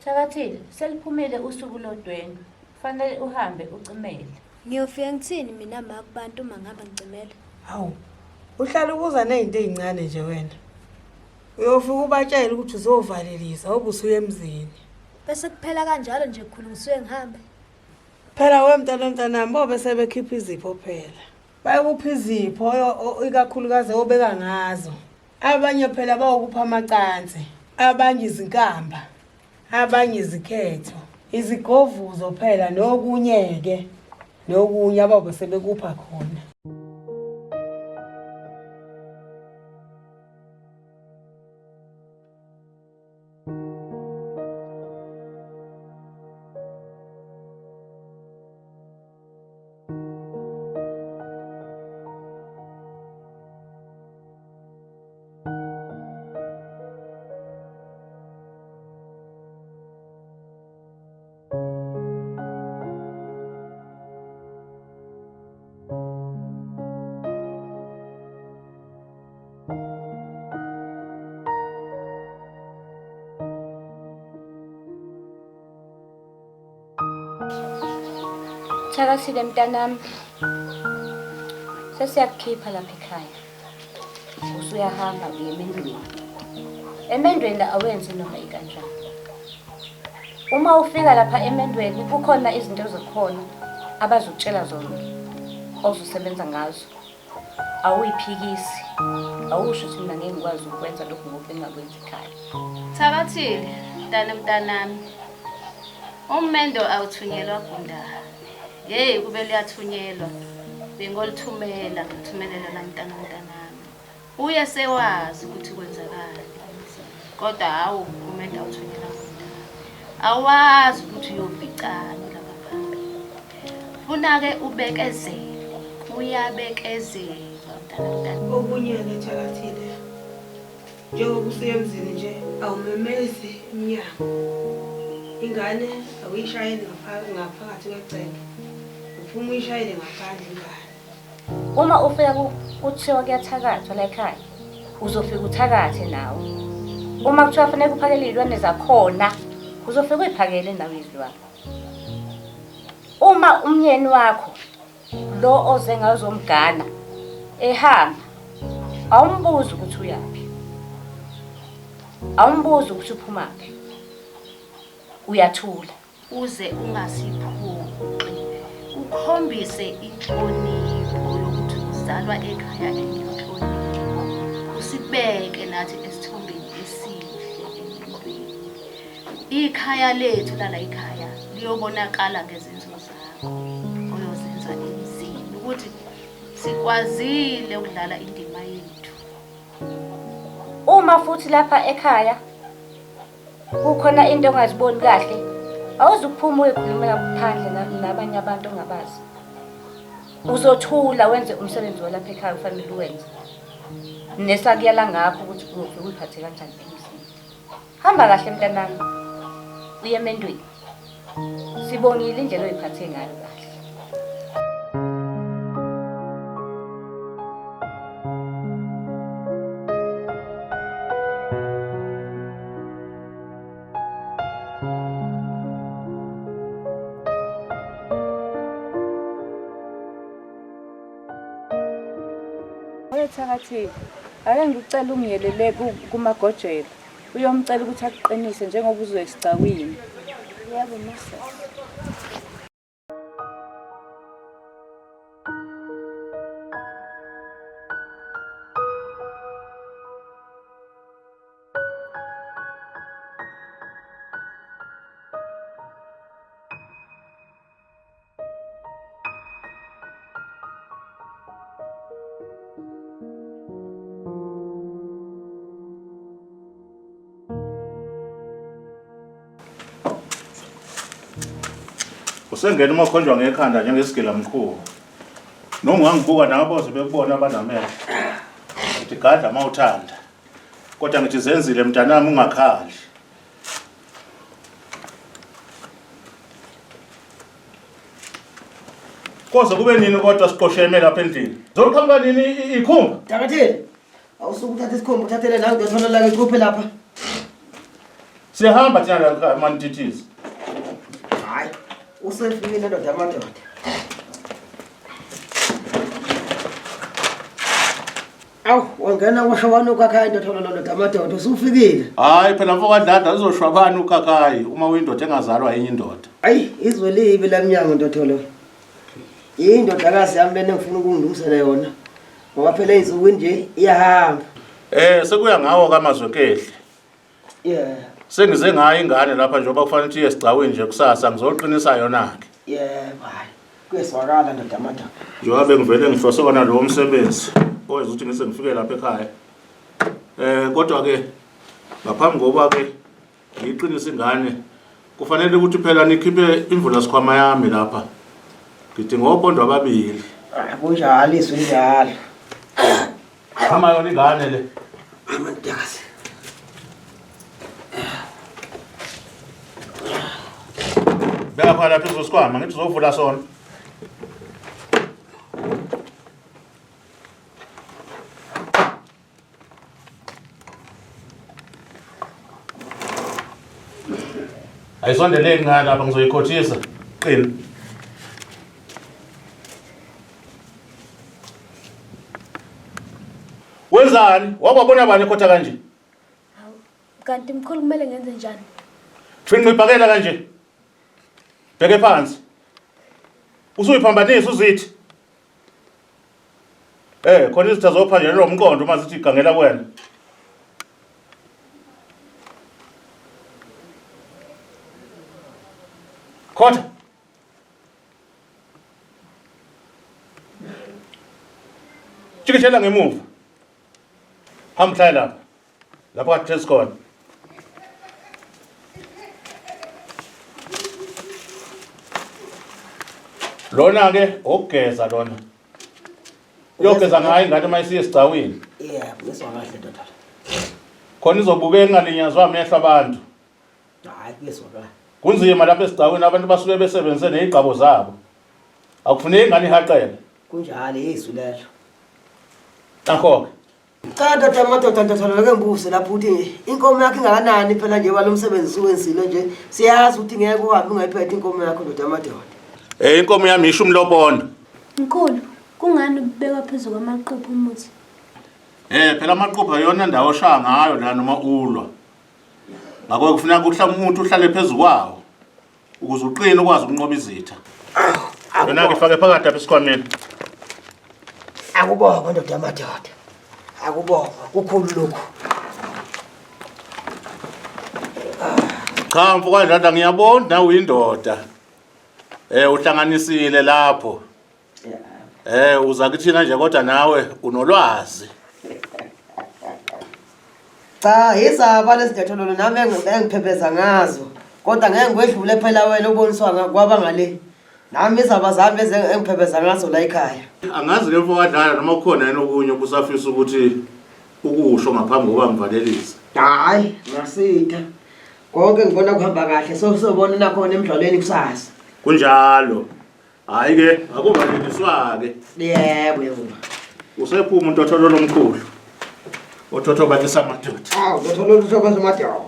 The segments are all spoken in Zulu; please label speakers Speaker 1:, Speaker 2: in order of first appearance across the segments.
Speaker 1: Thakathile, seliphumile usuku lodwendwe. Kufanele uhambe ucimele.
Speaker 2: Ngiyofika ngithini mina makubantu uma ngaba ngicimela?
Speaker 3: Hawu. Uhlala ukuza nezinto ezincane nje wena. Uyofika ubatshela ukuthi uzovalelisa obusuye emzini.
Speaker 2: Bese kuphela kanjalo nje kukhulungisiwe ngihambe.
Speaker 3: Phela wemntanami bobe sebekhipha izipho phela. Bayakupha izipho ikakhulukazi obeka ngazo. Abanye phela bayokupha amacansi, abanye izinkamba, abanye izikhetho, izigovuzo phela nokunyeke, nokunye ababe sebekupha khona.
Speaker 1: Thakathile mntanami. Sesiyakukhipha lapha ekhaya. Usuyahamba uye emendweni. Emendweni la awenzi noma ikanjani. Uma ufika lapha emendweni kukhona izinto ezikhona abazokutshela zona ozosebenza ngazo. Awuyiphikisi. Awusho ukuthi mina ngeke ngikwazi ukwenza lokho ngokungakwenza ekhaya.
Speaker 4: Thakathile, mntanami. Umendo awuthunyelwa kundala. Hey kube liyathunyelwa. Bengolithumela ngithumelela la mntanami. Uye sewazi ukuthi kwenzakala. Kodwa hawu umendo awuthunyelwa kundala. Awazi ukuthi uyobhicana lapha phambi. Funa-ke ubekezele. Uyabekezela mntanami.
Speaker 3: Okunye Thakathile. Njengoba usuye emzini nje awumemezi iminyango. Ingane awuyishayeli ngaphakathi kwecele. Uphuma uyishayele ngaphandle ingane.
Speaker 1: Uma ufika kuthiwa kuyathakathwa la ekhaya, uzofika uthakathe nawe. Uma kuthiwa kufanele kuphakele izilwane zakhona, uzofika uyiphakele nawe izilwane. Uma umyeni wakho lo oze ngazomgana ehamba, awumbuzi ukuthi uyapi. Awumbuzi ukuthi uphumaphi. Uyathula
Speaker 4: uze ungasiphuqi. Ukhombise inhlonipho yokuthi uzalwa ekhaya enenhlonipho. Usibeke nathi esithombeni esihle empilweni. Ikhaya lethu lala ekhaya liyobonakala ngezenzo zakho oyozenza emzini ukuthi sikwazile ukudlala indima yethu.
Speaker 1: Uma futhi lapha ekhaya kukhona into ongaziboni kahle, awuzukuphuma uyikhulumela phandle nabanye abantu ongabazi. Uzothula wenze umsebenzi walapha ekhaya ufanele uwenze. Nesakuyala ngakho ukuthi uzofika uyiphathe kanjani emzini. Hamba kahle mntanami. Uye emendweni. Sibongile indlela oyiphathe ngayo kahle. Thakathile, ake ngikucela ungiyelele kumagojela. Uyomcela ukuthi akuqinise njengoba uzoya esigcawini.
Speaker 2: Yebo mase.
Speaker 5: Usengena umakhonjwa ngekhanda njengesigila mkhulu. Noma ungangibuka naboze bekubona abanamehlo. Uthi gadla mawuthanda. Kodwa ngithi zenzile mntanami ungakhali. Koze kube nini kodwa siqosheme lapha endlini? Zoqhamuka nini ikhumba?
Speaker 6: Thakathile. Awusuke uthatha isikhumba uthathele nawe ngiyothola la ngikhuphe lapha.
Speaker 5: Siyahamba thina la manitithizi.
Speaker 6: Hayi, usefikile ndoda yamadoda. Awu, wangena kwashwabana ukhakhayi ndoda yamadoda usufikile.
Speaker 5: Hayi phela mfoko kadlada uzoshwabana ukhakhayi uma uyindoda engazalwa yenye indoda.
Speaker 6: Ayi, izwe libi lamnyango ndodolo. Yindodakazi yami lena ngifuna ukungidungisela yona. Ngoba phela izinsuku nje iyahamba.
Speaker 5: Sekuya ngawo kaMazwekehle.
Speaker 6: Yeah.
Speaker 5: Sengize ngayo ingane lapha njengoba kufanele ukuthi esicaweni nje kusasa ngizoqinisa yona ke.
Speaker 6: Hayi. Kweswakala ndoda yamadoda.
Speaker 5: Njengoba bengivele ngihlose kona lo msebenzi. Owenza ukuthi ngise ngifike lapha ekhaya. Kodwa ke ngaphambi kokuba ke ngiqinise ingane kufanele ukuthi phela nikhiphe imvula sikhwama yami lapha. Ngidinga opondwa ababili.
Speaker 6: Kunjalo izwe njalo.
Speaker 5: Khama yona ingane le.
Speaker 6: Amandakazi.
Speaker 5: Beka phala phezulu kwesikhwama ngithi uzovula sona. Ayisondeleki ngala lapha ngizoyikhothisa. Qina. Wenzani? Wababona bani ekhotha kanje?
Speaker 2: Kanti mkhulu kumele ngenze njani?
Speaker 5: Finqibhakela kanje. Bheke phansi. Usuyiphambanisa uzithi. Khona izitha zophanjela lo mqondo uma zithi igangela kuwena. Khotha. Chikishela ngemuva. Hamba hlala lapha. Lapho kaThesi khona. Lona ke ogeza lona. Yogeza ngayo ingane mayisiye esicawini.
Speaker 6: Kweswakahle ndoda.
Speaker 5: Khona izobukeka ingalinyazwa amehlo abantu.
Speaker 6: Hayi, kweswakahle.
Speaker 5: Kunzima lapha esicawini abantu basuke besebenze nezigqabo zabo. Akufuneki ingane ihaqele.
Speaker 6: Kunjalo izwi lelo.
Speaker 5: Nakho
Speaker 6: Cha ndoda yamadoda ndotholo ke ngibuze lapho uthi inkomo yakhe ingakanani phela nje walomsebenzi uwenzile nje siyazi ukuthi ngeke uhambe ungayiphethe inkomo yakho ndoda yamadoda.
Speaker 5: Inkomo yami isho umlopondo.
Speaker 2: Mkhulu, kungani ubekwa phezulu kwamaqupho umuthi?
Speaker 5: Phela amaqupho ayona ndawo oshaya ngayo la noma ulwa. Ngakho kufuneka ukuthi umuntu uhlale phezulu kwawo ukuze uqine ukwazi ukunqoba izitha. Yona ke fake phakathi apha esikhwameni.
Speaker 6: Akubonga ndoda yamadoda. Akubonga kukhulu lokho.
Speaker 5: Cha mfoko kadlada ngiyabona nawe uyindoda. Uhlanganisile lapho. Uza kuthina nje kodwa nawe unolwazi.
Speaker 6: Cha, izaba lesidethololo nami engiphepheza ngazo. Kodwa ngeke ngwedlule phela wena uboniswa kwaba ngale. Nami izaba zami engiphepheza ngazo la ekhaya.
Speaker 5: Angazi ke mfoko kadlala noma kukhona yena okunye obusafisa ukuthi ukusho ngaphambi kokuba ngivalelise.
Speaker 6: Hayi, ngasitha. Konke ngibona kuhamba kahle sobona nakhona emdlalweni kusasa.
Speaker 5: Kunjalo. Hayi ke akuvaleliswa ke.
Speaker 6: Yebo.
Speaker 5: Usephuma umuntu otholola omkhulu. Othotho bathi samadoda.
Speaker 6: Ndotholo lusoka somadoda.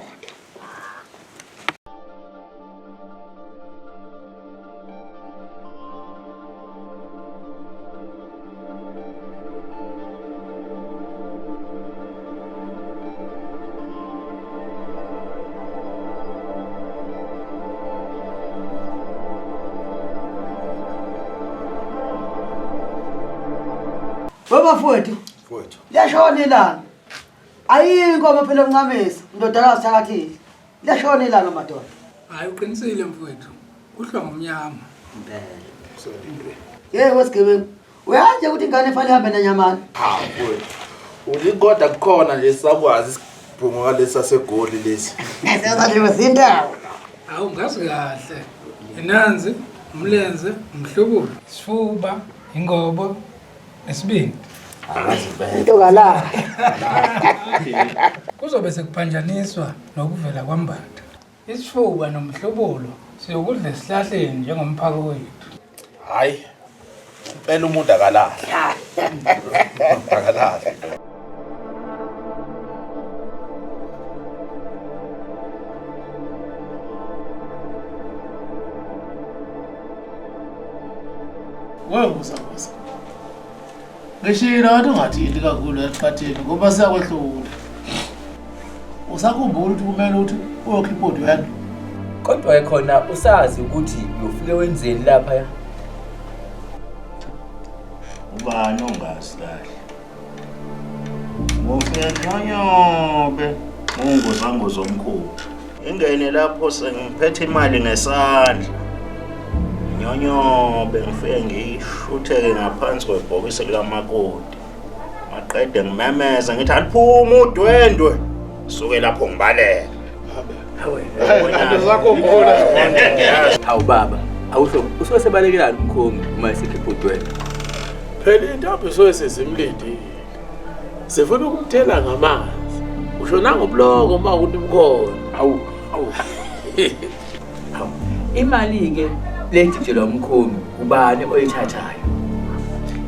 Speaker 6: Baba mfowethu. Liyashona ilanga. Ayinkomo phela uncamisa. Ndodakazi thakathile. Liyashona ilanga madoda.
Speaker 7: Hayi uqinisile mfowethu. Kuhlwa ngomnyama.
Speaker 6: Wesigebengu. Uyazi ukuthi ingane efanele ihambe nanyamani?
Speaker 8: Mfowethu. Ulikodwa kukhona nje sakwazi isiphungo lesa segoli lesi.
Speaker 6: Senza zindawo.
Speaker 7: Awu ngazi kahle. Inanzi, umlenze, umhlubulo, isifuba, ingobo, nesibindi.
Speaker 6: Into kala.
Speaker 7: Kuzobe sekuphanjaniswa nokuvela kwambatha. Isifuba nomhlubulo siyokudla esihlahleni njengomphako wethu.
Speaker 8: Hayi. Impela umuntu akalahla. Akalahla.
Speaker 9: Wengusabusa. Ngishilo wathi ungathili kakhulu eqhatheni ngoba siyakwehlula. Usakhumbula ukuthi kumele ukuthi uyokhipha Udwendwe.
Speaker 10: Kodwa ekhona usazi ukuthi uyofike wenzeni lapha ya?
Speaker 5: Ubani ongazi kahle. Ngofenonyobe ungozangozo omkhulu. Ingene lapho sengiphethe imali ngesandla. Nyonyobe ngifike ngishutheke ngaphansi kwebhokisi likamakoti. Maqede ngimemeza ngithi aliphuma Udwendwe. Suke lapho ngibaleka.
Speaker 10: Hawu baba, awusho usosebalekelayo umkhongi uma esekhipha Udwendwe.
Speaker 9: Phela intombi soyesizimlindile. Sifuna ukumthela ngamanzi. Usho nangobulongo uma ukuthi umkhona.
Speaker 10: Hawu. Imali ke lethijelwa umkhongi ubani oyithathayo?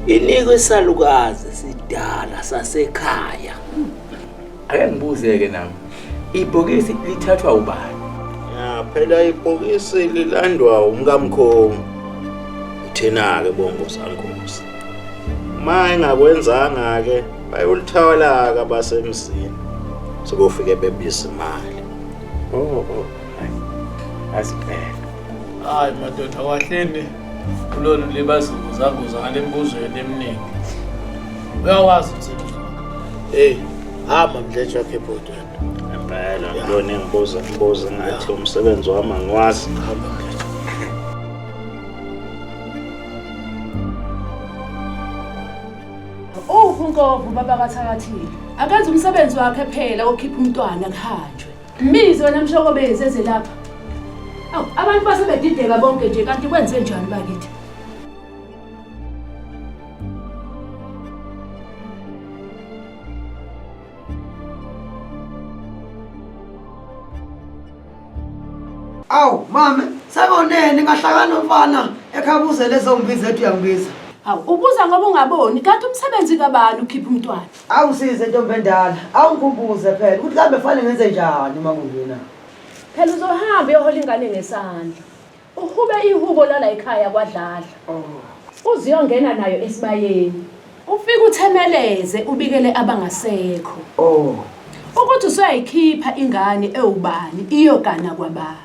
Speaker 9: Inikwe isalukazi sidala sasekhaya.
Speaker 10: Ake ngibuzeke nami. Ibhokisi lithathwa ubani?
Speaker 5: Ya phela ibhokisi lilandwa umkamkhongi. Uthena ke bongo sankosi. Ma engakwenzanga ke bayolithawala ka basemzini. Sekufike bebisa imali.
Speaker 10: Asiphela.
Speaker 9: Hayi madoda wahleni kulolu libazunguza ngale mbuzweni eminingi. Uyawazi umsebenzi wakho. Hamba mdletsha khipha Udwendwe.
Speaker 5: Impela lona ngibuza ngathi umsebenzi wami angiwazi.
Speaker 9: Hamba mdletsha.
Speaker 11: Unkovu baba kathakathile. Akenza umsebenzi wakhe phela wokukhipha umntwana kuhanjwe. Mbizo wena mshokobezi eze lapha. Awu abantu basebedideka bonke nje kanti kwenze njani bakithi?
Speaker 6: Awu mama, sekonene ngahlakana umfana ekhabuze lezo mbizo ethu yangibiza.
Speaker 11: Awu ubuza ngoba ungaboni kanti umsebenzi kabani ukhipha umntwana?
Speaker 6: Awusize ntombi endala, awungikhumbuze phela ukuthi kambe fanele ngenze njani uma kungena.
Speaker 11: Phela uzohamba uyohola ingane ngesandla. Uhube ihubo lala ekhaya kwadlala. Uziyongena nayo esibayeni. Ufike uthemeleze ubikele abangaseko. Ukuthi usuyayikhipha ingane ewubani iyogana kwabani.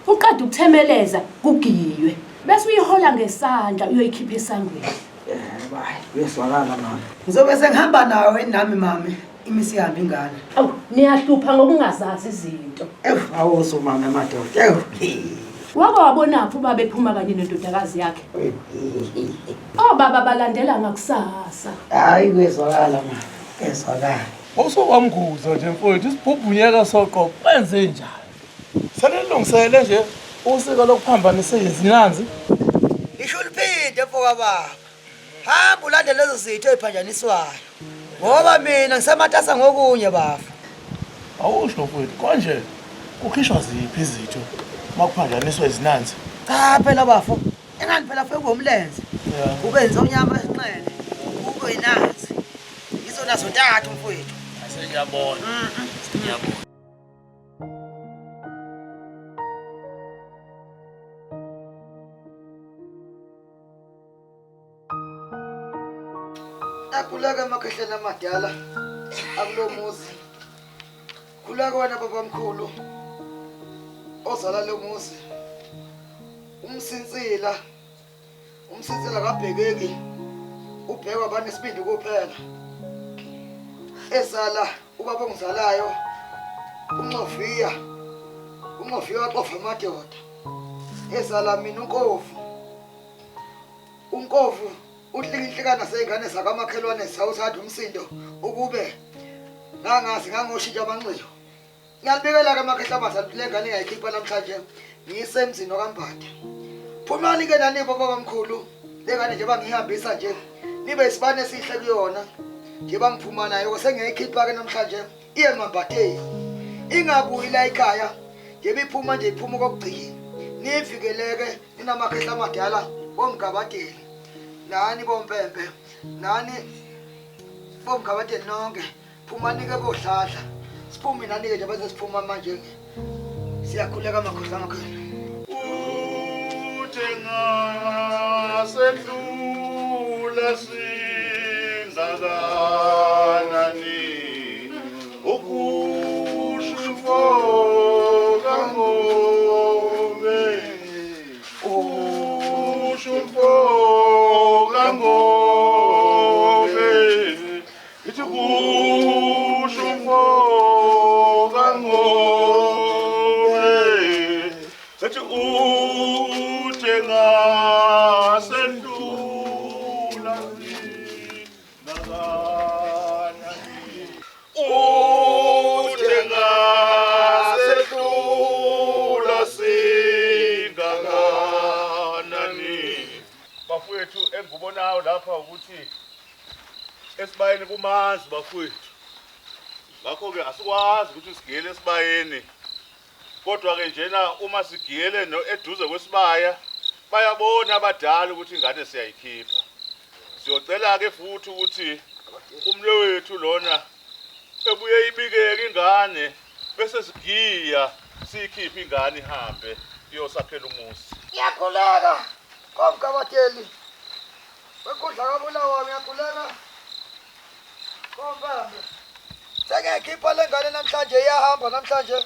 Speaker 11: Uqeda ukuthemeleza kugiywe. Bese uyihola ngesandla uyoyikhipha esangweni.
Speaker 6: Bayi, uyeswakala mama. Ngizobe sengihamba nawe nami mami, imisi yami ingane.
Speaker 11: Awu, niyahlupha ngokungazazi izinto.
Speaker 6: Awuso mama madoda.
Speaker 11: Wake wabonaphi ubaba ephuma kanye nendodakazi yakhe? Baba balandela ngakusasa.
Speaker 6: Hayi kuyezwakala mama, kuyezwakala.
Speaker 9: Usukwamguza nje mfowethu isibhubhunyeka soqo wenze njani? Selilungisele nje usiko lokuphambanisa izinanzi.
Speaker 6: Lisho liphinde mfoka baba. Hamba ulandele lezo zitho eziphanjaniswayo. Ngoba mina ngisematasa ngokunye bafa.
Speaker 9: Awusho mfowethu konje kukhishwa ziphi izitho makuphanjaniswa izinanzi?
Speaker 6: Cha phela bafo. Engani phela feke ngomlenze. Ubenze unyama esinxele. Kube inanzi. Izona zontathu mfowethu.
Speaker 9: Asengiyabona. Ngiyabona.
Speaker 6: Akulaka amakhehlelo amadala akulomuzi. Kulaka wena babamkhulu ozala lo muzi. Umsinsila kabhekeki ubhekwa banesibindi kuphela. Esala ubaba ongizalayo uNcofiya waxofa amadoda. Esala mina uNkovu uhlikinhlikana seyingane zakamakhelwane sawuthatha umsindo ukube ngangazi ngangoshintsha amanxiyo. Ngiyalibekela ke amakhehla amazathi le ngane ngayikhipha namhlanje ngiyisemzini okaMbatha. Phumani ke nani baba bamkhulu le ngane nje bangihambisa nje nibe isibane esihle kuyona nje bangiphuma nayo sengiyayikhipha ke namhlanje iye eMambatheni. Ingabuyi la ekhaya nje biphuma nje iphuma kokugcina. Nivikeleke ninamakhehla amadala bomgabateli. Nani bompempe, nani bomgabateli nonke. Phumani ke bohlahla. Siphumi nani ke nje bese siphuma manje. Siyakhuleka amakhosi amakhulu.
Speaker 5: Uthenga sedlu singakanani ukusho kangobe usho kangobe ithi kusho kangobe ethi uthenga sendula nakanani uthenga sendula singakanani bafowethu engubonayo lapha ukuthi esibayeni kumanzi bafowethu ngakho-ke asikwazi ukuthi sigiyele esibayeni kodwa-ke njena uma sigiyele eduze kwesibaya bayabona abadala ukuthi ingane siyayikhipha siyocela-ke futhi ukuthi umle wethu lona ebuye ibikeke ingane bese sigiya siyikhiphe ingane ihambe iyosakhela umuzi.
Speaker 6: Ngiyakhuleka komkabateli wekudla kabulawa ngiyakhuleka kompambe sengiyakhipha le ngane namhlanje iyahamba namhlanje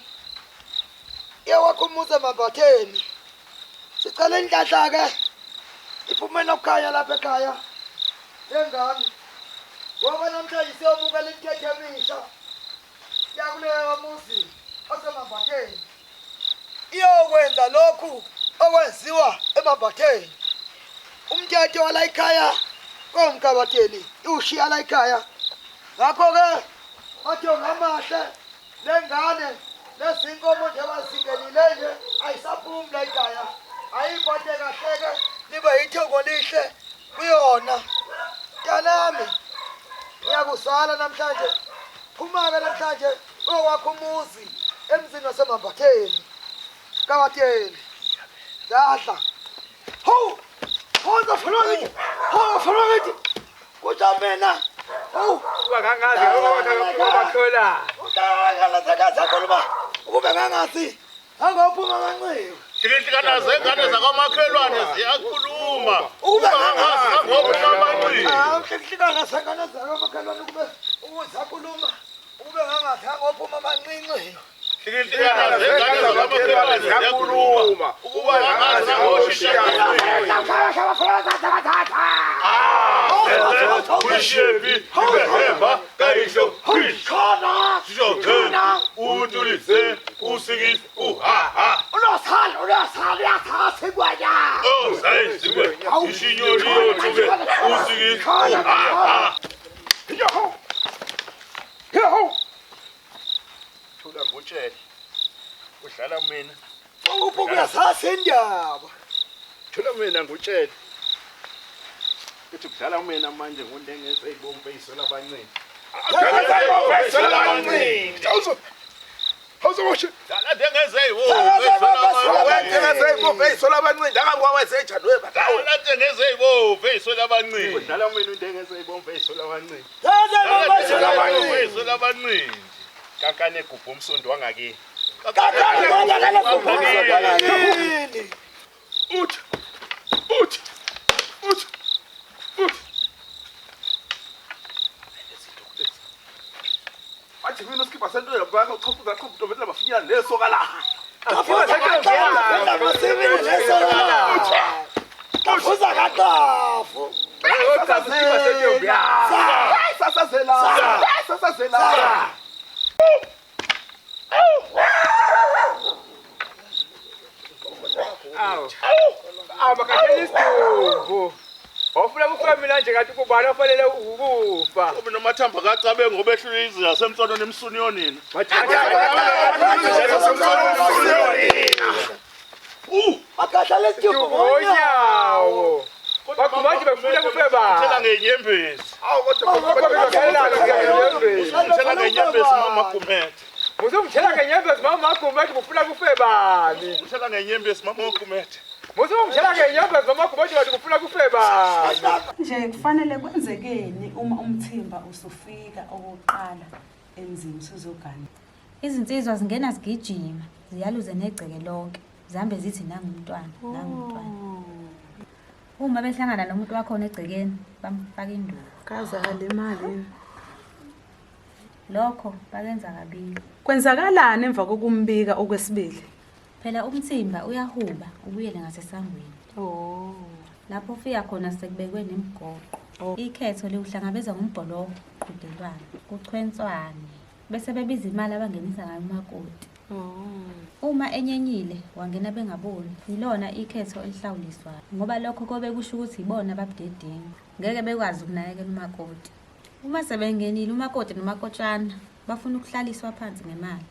Speaker 6: iyawakha umuzi emambatheni sicela inhlanhla-ke iphume nokukhanya lapha ekhaya lengane ngoba namhlanje siyomukela imithetho emisha yakuleyo muzi osemambatheni iyokwenza lokhu okwenziwa emambatheni umthetho wala ekhaya komkabateli iwushiya la ekhaya ngakho-ke bathi ngamahle lengane lezinkomo njengoba zingenile nje ayisaphumi la ekhaya ayiphathe kahleke libe yithoko lihle kuyona mntanami ngiyakuzala namhlanje phuma-ke namhlanje uyokwakha umuzi emzini wasemambatheni kabateli dladla ho hoza folokithi folokithi kuthi mina
Speaker 10: Ubangangazi ukubakhola
Speaker 6: uhlala ukube ngangazi angophuma kancane
Speaker 5: Hlikana zengane zakamakhelwane ziyakhuluma ukuba ngangazi angophuma kancane
Speaker 6: hlikana zengane zakamakhelwane kube uzakhuluma ukube ngangazi angophuma kancane
Speaker 5: Hlikana zengane zakamakhelwane ziyakhuluma ukuba ngangazi angoshisha Kulishepi, ibehemba, kaisho, kulikhona, sizokhona, utulise, usikise, uhaha.
Speaker 6: Unosala, yasasigwanya.
Speaker 5: Oh, sayisigwanya. Ishinyoli yotuke, usikise, uhaha.
Speaker 6: Yoho.
Speaker 5: Thula ngutshele. Udlala mina.
Speaker 6: Ukubuka sasendaba.
Speaker 5: Thula mina ngutshele. Kuthi kudlala mina manje ngondengeze ibombe isola abancane.
Speaker 8: How's washe?
Speaker 5: Dala dengeze
Speaker 8: isola abancane ndangabe kwawenze njani webadawo.
Speaker 5: Dala dengeze ibombe isola abancane. Udlala mina undengeze ibombe isola abancane. Isola abancane. Kankane gubhu umsondo wangakini.
Speaker 6: Kankane wangakini.
Speaker 8: Uthi. Athi mina skipha sento yabanga uchafuza qhubutobela bafinyana lesoka la.
Speaker 6: Kafuza kaqafu.
Speaker 8: Sasazela.
Speaker 10: Abakatshela isidumbu. Ofuna ukufamila nje kanti kubani ofanele ukufa.
Speaker 5: Ube nomathamba kacabe ngoba ehlule izinto yasemtsono nemsuniyo nina.
Speaker 6: Akadla lesithuko
Speaker 10: ngonyawo. Bakubathi bafuna kufeba.
Speaker 5: Thela ngenyembezi.
Speaker 8: Awu kodwa
Speaker 5: Thela ngenyembezi mama Gumethe.
Speaker 10: Muzongithela ngenyembezi mama Gumethe bufuna kufebani.
Speaker 5: Thela ngenyembezi mama Gumethe.
Speaker 10: Muzongithela ngenyembezi mama Gumethe bathi bufuna kufebani.
Speaker 12: Nje kufanele kwenzekeni uma umthimba usufika okokuqala emzini sizogana.
Speaker 13: Izinsizwa zingena zigijima, ziyaluze negceke lonke. Zihambe zithi nangumntwana. Uma behlangana nomuntu wakhona egcekeni bamfaka induku.
Speaker 12: Kazakala imali.
Speaker 13: Lokho bakenza kabili.
Speaker 12: Kwenzakalani emva kokumbika okwesibili?
Speaker 13: Phela umthimba uyahuba ubuyele ngasesangweni.
Speaker 12: Oh.
Speaker 13: Lapho ufika khona sekubekwe nemigoqo. Ikhetho liuhlangabeza ngombholoko qhudelwane, kuchwentswane. Bese bebiza imali abangenisa ngayo umakoti. Uma enyenyile wangena bengaboni. Yilona ikhetho elihlawuliswayo. Ngoba lokho kobe kusho ukuthi ibona ababudedengu. Ngeke bekwazi ukunakekela umakoti. Uma sebengenile umakoti nomakotshana bafuna ukuhlaliswa phansi ngemali.